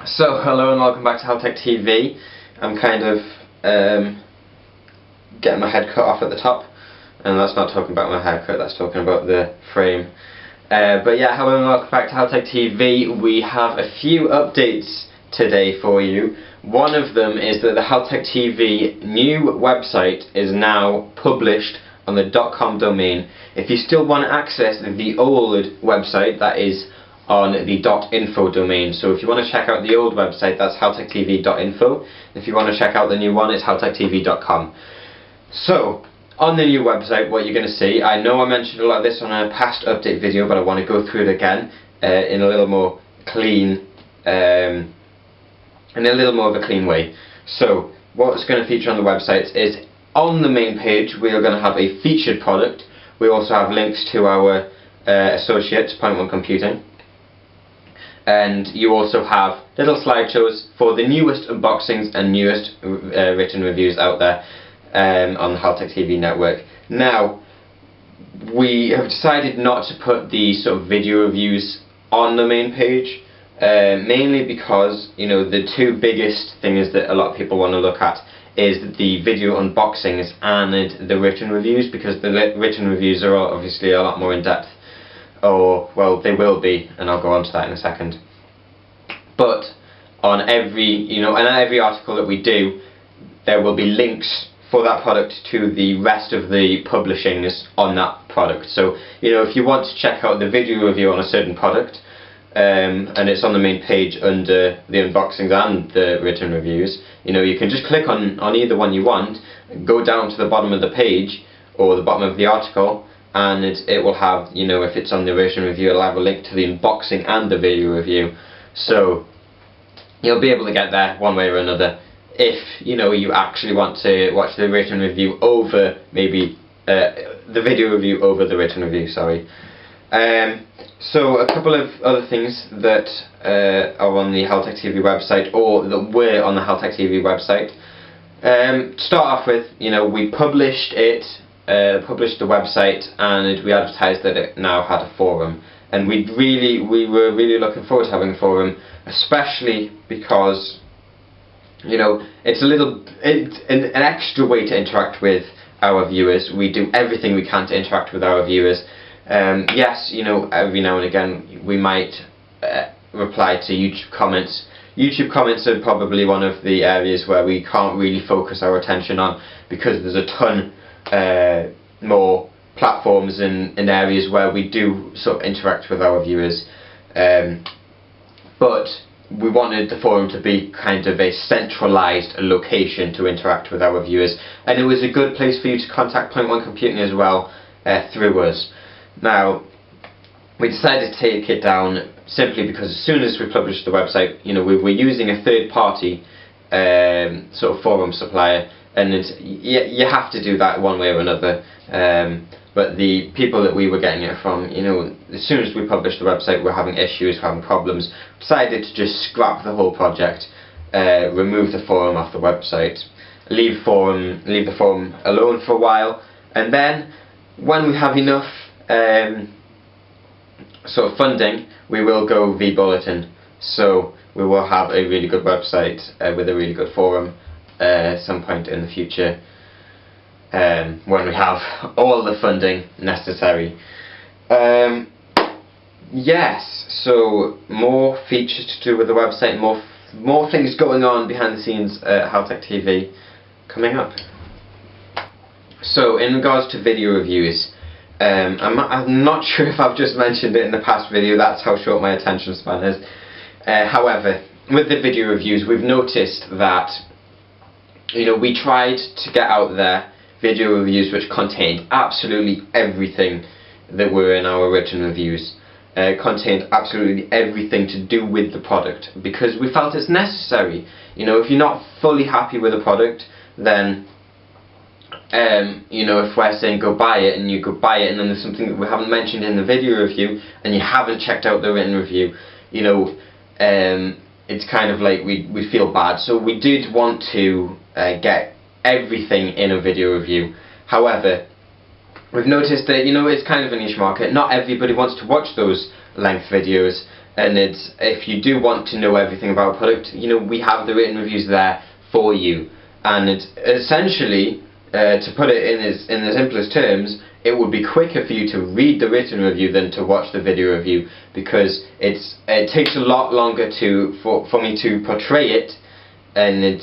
So, hello and welcome back to HalTechTV. I'm kind of getting my head cut off at the top, and that's not talking about my haircut, that's talking about the frame. But yeah, hello and welcome back to HalTechTV. We have a few updates today for you. One of them is that the HalTechTV new website is now published on the .com domain. If you still want to access the old website, that is on the .info domain. So if you want to check out the old website, that's haltechtv.info. If you want to check out the new one, it's haltechtv.com. So, on the new website, what you're going to see, I know I mentioned a lot of this on a past update video, but I want to go through it again in a little more clean, in a little more of a clean way. So, what's going to feature on the website is, on the main page, we are going to have a featured product. We also have links to our associates, Point One Computing. And you also have little slideshows for the newest unboxings and newest written reviews out there on the HalTechTV network. Now, we have decided not to put the sort of video reviews on the main page, mainly because, you know, the two biggest things that a lot of people want to look at is the video unboxings and the written reviews, because the written reviews are obviously a lot more in depth. Or, well, they will be, and I'll go on to that in a second. But on every, on every article that we do, there will be links for that product to the rest of the publishings on that product. So, if you want to check out the video review on a certain product, and it's on the main page under the unboxings and the written reviews, you can just click on either one you want, go down to the bottom of the page, or the bottom of the article, and it will have, if it's on the written review, it'll have a link to the unboxing and the video review. So you'll be able to get there one way or another if you actually want to watch the written review over maybe the video review over the written review, sorry. So a couple of other things that are on the HalTechTV website, or that were on the HalTechTV website. To start off with, we published the website, and we advertised that it now had a forum, and we were really looking forward to having a forum, especially because it's an extra way to interact with our viewers. We do everything we can to interact with our viewers. Yes, every now and again we might reply to YouTube comments. YouTube comments are probably one of the areas where we can't really focus our attention on, because there's a ton more platforms and areas where we do sort of interact with our viewers, but we wanted the forum to be kind of a centralised location to interact with our viewers, and it was a good place for you to contact Point One Computing as well through us. Now, we decided to take it down simply because as soon as we published the website, we were using a third-party sort of forum supplier, and you have to do that one way or another. But the people that we were getting it from, as soon as we published the website, we're having issues, having problems. Decided to just scrap the whole project, remove the forum off the website, leave the forum alone for a while, and then when we have enough sort of funding, we will go v-bulletin. So we will have a really good website with a really good forum some point in the future, when we have all the funding necessary. Yes, so more features to do with the website, more things going on behind the scenes at HalTechTV coming up. So in regards to video reviews, I'm not sure if I've just mentioned it in the past video, that's how short my attention span is. However, with the video reviews, we've noticed that we tried to get out there video reviews which contained absolutely everything that were in our written reviews, contained absolutely everything to do with the product, because we felt it's necessary. If you're not fully happy with a product, then if we're saying go buy it, and you go buy it, and then there's something that we haven't mentioned in the video review, and you haven't checked out the written review, it's kind of like we feel bad. So we did want to get everything in a video review. However, we've noticed that, you know, it's kind of a niche market. Not everybody wants to watch those length videos, and if you do want to know everything about a product, you know, we have the written reviews there for you. And it's essentially, to put it in the simplest terms, it would be quicker for you to read the written review than to watch the video review, because it takes a lot longer for me to portray it and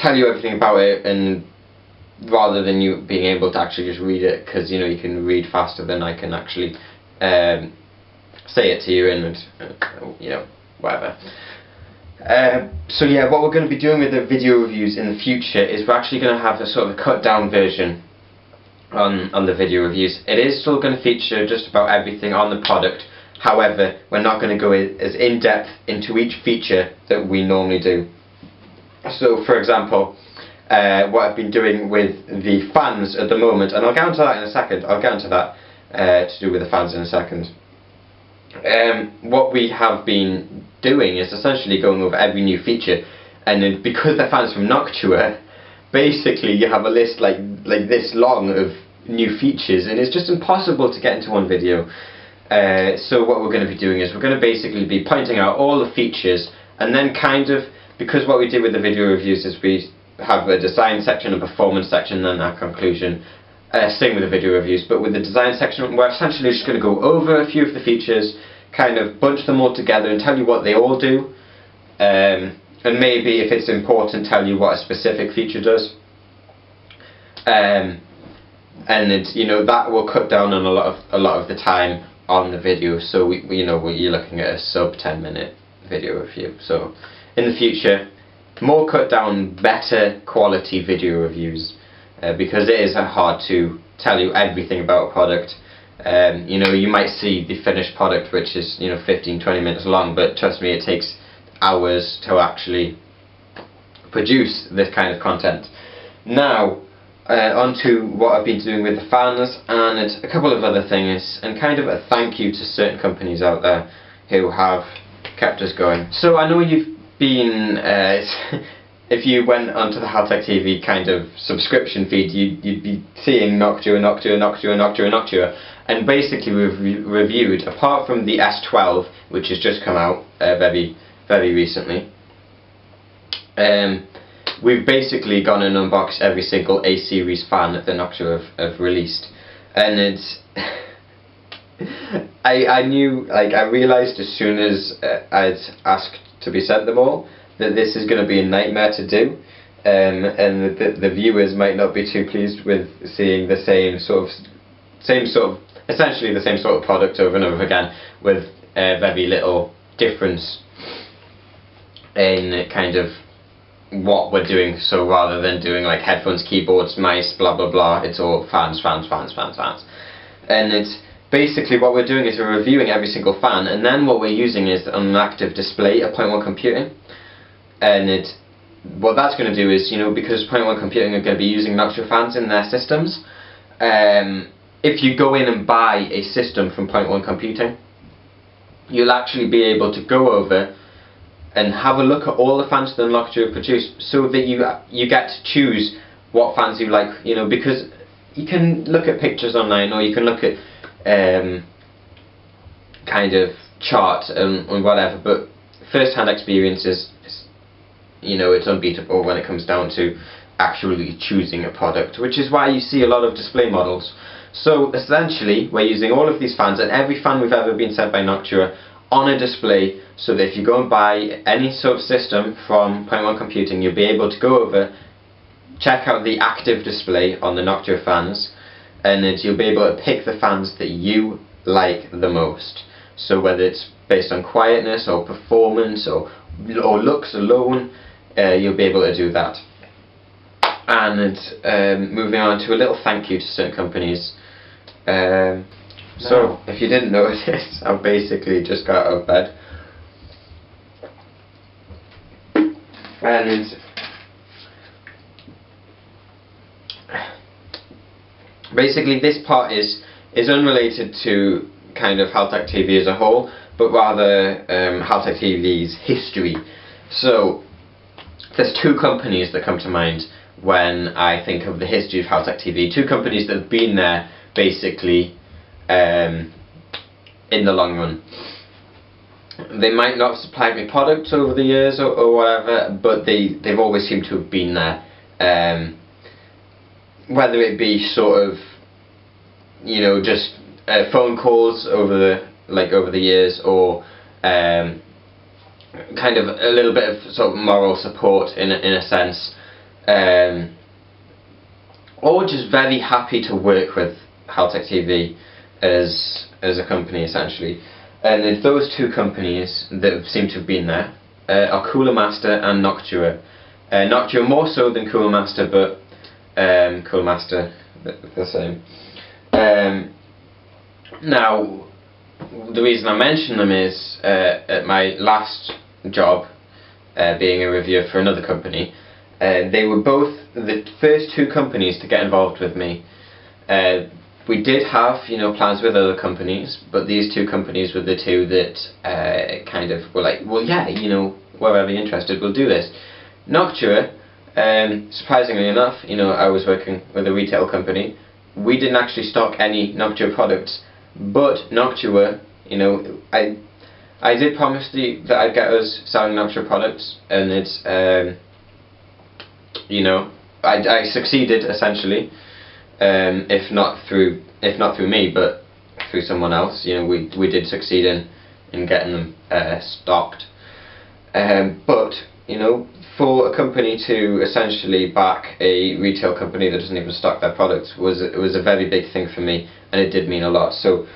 tell you everything about it, and rather than you being able to actually just read it, because, you know, you can read faster than I can actually say it to you, and you know, whatever. So yeah, what we're going to be doing with the video reviews in the future is we're actually going to have a sort of a cut down version on the video reviews. It is still going to feature just about everything on the product. However, we're not going to go as in depth into each feature that we normally do. So for example, what I've been doing with the fans at the moment, and I'll get onto that in a second. I'll get onto that to do with the fans in a second. What we have been doing is essentially going over every new feature, and then because the fans from Noctua, basically you have a list like this long of new features, and it's just impossible to get into one video. So what we're going to be doing is we're going to basically be pointing out all the features, and then kind of, because what we did with the video reviews is we have a design section, a performance section, and then our conclusion. Same with the video reviews, but with the design section we're essentially just going to go over a few of the features, kind of bunch them all together and tell you what they all do, and maybe if it's important tell you what a specific feature does, and it's, you know, that will cut down on a lot of the time on the video. So you know, you're looking at a sub 10-minute video review. So in the future, more cut down, better quality video reviews. Because it is hard to tell you everything about a product. You know, you might see the finished product, which is, you know, 15-20 minutes long, but trust me, it takes hours to actually produce this kind of content. Now, on to what I've been doing with the fans, and a couple of other things, and kind of a thank you to certain companies out there who have kept us going. So I know you've been if you went onto the HalTechTV kind of subscription feed, you'd be seeing Noctua, and basically we've reviewed, apart from the S12, which has just come out very recently, we've basically gone and unboxed every single A-series fan that Noctua have released, and it's I knew, like, I realised as soon as I'd asked to be sent them all, that this is going to be a nightmare to do, and the viewers might not be too pleased with seeing the same sort of essentially the same sort of product over and over again, with very little difference in kind of what we're doing. So rather than doing like headphones, keyboards, mice, blah blah blah, it's all fans, and it's basically what we're doing is we're reviewing every single fan, and then what we're using is an active display at Point One Computing. And what that's going to do is, you know, because Point One Computing are going to be using Noctua fans in their systems, if you go in and buy a system from Point One Computing, you'll actually be able to go over and have a look at all the fans that Noctua have produced, so that you get to choose what fans you like, you know, because you can look at pictures online, or you can look at kind of charts and whatever, but first-hand experience is, you know, it's unbeatable when it comes down to actually choosing a product, which is why you see a lot of display models. So essentially we're using all of these fans and every fan we've ever been sent by Noctua on a display, so that if you go and buy any sort of system from Point One Computing, you'll be able to go over, check out the active display on the Noctua fans, and then you'll be able to pick the fans that you like the most. So whether it's based on quietness or performance or looks alone, you'll be able to do that. And moving on to a little thank you to certain companies. So if you didn't notice, I've basically just got out of bed, and basically this part is unrelated to kind of HalTechTV as a whole, but rather HalTechTV's history. So there's two companies that come to mind when I think of the history of HalTechTV, two companies that have been there basically, in the long run. They might not have supplied me products over the years or whatever, but they've always seemed to have been there. Whether it be sort of, you know, just phone calls over the years, or kind of a little bit of sort of moral support in a sense, or just very happy to work with HalTechTV as a company, essentially. And it's those two companies that seem to have been there are Cooler Master and Noctua. Noctua more so than Cooler Master, but Cooler Master the same. Now, the reason I mention them is at my last job, being a reviewer for another company, they were both the first two companies to get involved with me. We did have, you know, plans with other companies, but these two companies were the two that kind of were like, well, yeah, you know, we're really interested, we'll do this. Noctua, surprisingly enough, you know, I was working with a retail company. We didn't actually stock any Noctua products, but Noctua, you know, I did promise that I'd get us selling Noctua products, and it's, you know, I succeeded essentially. If not through me, but through someone else. You know, we did succeed in getting them stocked. But you know, for a company to essentially back a retail company that doesn't even stock their products was a very big thing for me, and it did mean a lot. So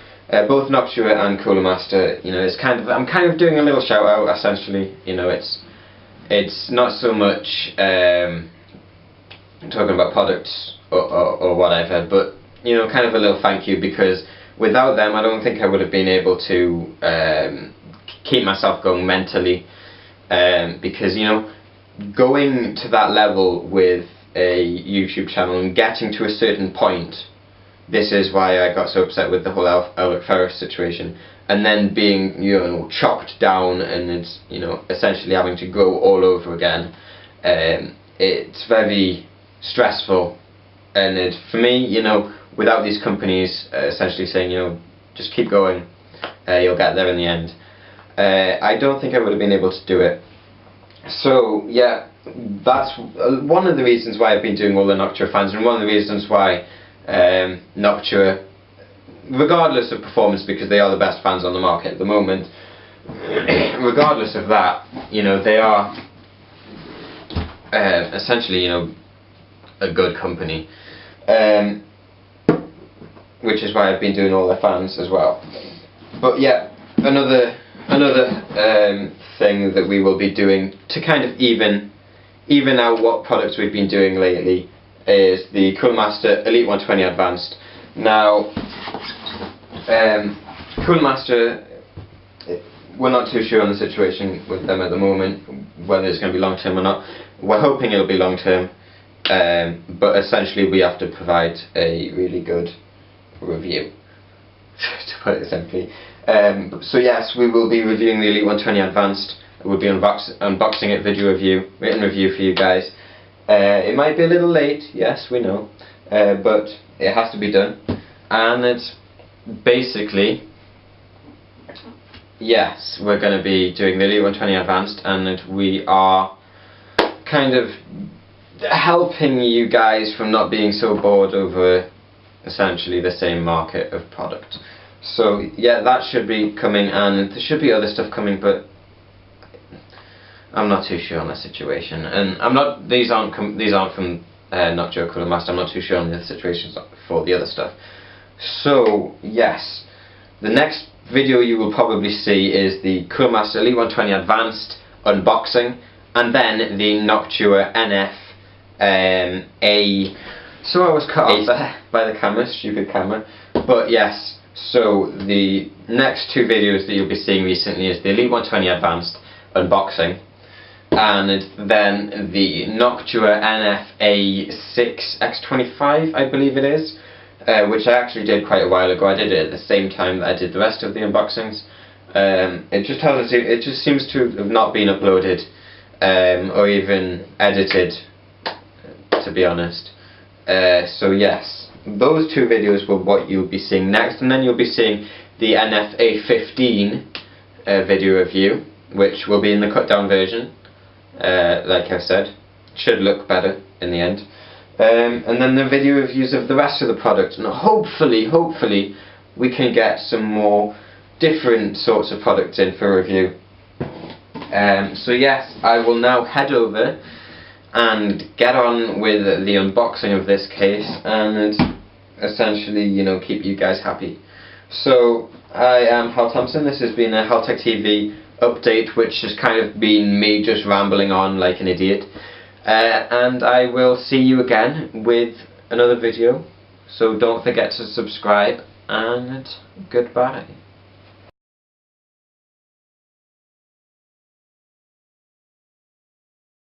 both Noctua and Cooler Master, you know, I'm kind of doing a little shout out essentially. You know, it's not so much talking about products or whatever, but you know, kind of a little thank you, because without them I don't think I would have been able to keep myself going mentally, because you know, going to that level with a YouTube channel and getting to a certain point, this is why I got so upset with the whole Alec Ferris situation, and then being, you know, chopped down and it's, you know, essentially having to go all over again. It's very stressful. And for me, you know, without these companies essentially saying, you know, just keep going, you'll get there in the end, I don't think I would have been able to do it. So yeah, that's one of the reasons why I've been doing all the Noctua fans, and one of the reasons why Noctua, regardless of performance, because they are the best fans on the market at the moment, regardless of that, you know, they are essentially, you know, a good company. Which is why I've been doing all their fans as well. But yeah, another thing that we will be doing to kind of even out what products we've been doing lately is the Cooler Master Elite 120 Advanced. Now, Cooler Master, we're not too sure on the situation with them at the moment, whether it's going to be long term or not. We're hoping it'll be long term. But essentially we have to provide a really good review, to put it simply. So yes, we will be reviewing the Elite 120 Advanced. We'll be unboxing it, written review for you guys. It might be a little late, yes, we know, but it has to be done. And it's basically, yes, we're going to be doing the Elite 120 Advanced, and we are kind of helping you guys from not being so bored over essentially the same market of product. So yeah, that should be coming, and there should be other stuff coming, but I'm not too sure on the situation. And I'm not. These aren't from Noctua Cooler Master. I'm not too sure on the situations for the other stuff. So yes, the next video you will probably see is the Cooler Master Elite 120 Advanced unboxing, and then the Noctua NF. So I was cut off there by the camera, stupid camera. But yes, so the next two videos that you'll be seeing recently is the Elite 120 Advanced unboxing, and then the Noctua NF-A6X25, I believe it is, which I actually did quite a while ago. I did it at the same time that I did the rest of the unboxings. It just seems to have not been uploaded or even edited, to be honest. So yes, those two videos were what you'll be seeing next, and then you'll be seeing the NFA15 video review, which will be in the cut down version. Like I said, should look better in the end. And then the video reviews of the rest of the product, and hopefully we can get some more different sorts of products in for review. So yes, I will now head over and get on with the unboxing of this case and essentially, you know, keep you guys happy. So I am Hal Thompson. This has been a HalTechTV update, which has kind of been me just rambling on like an idiot. And I will see you again with another video. So don't forget to subscribe, and goodbye.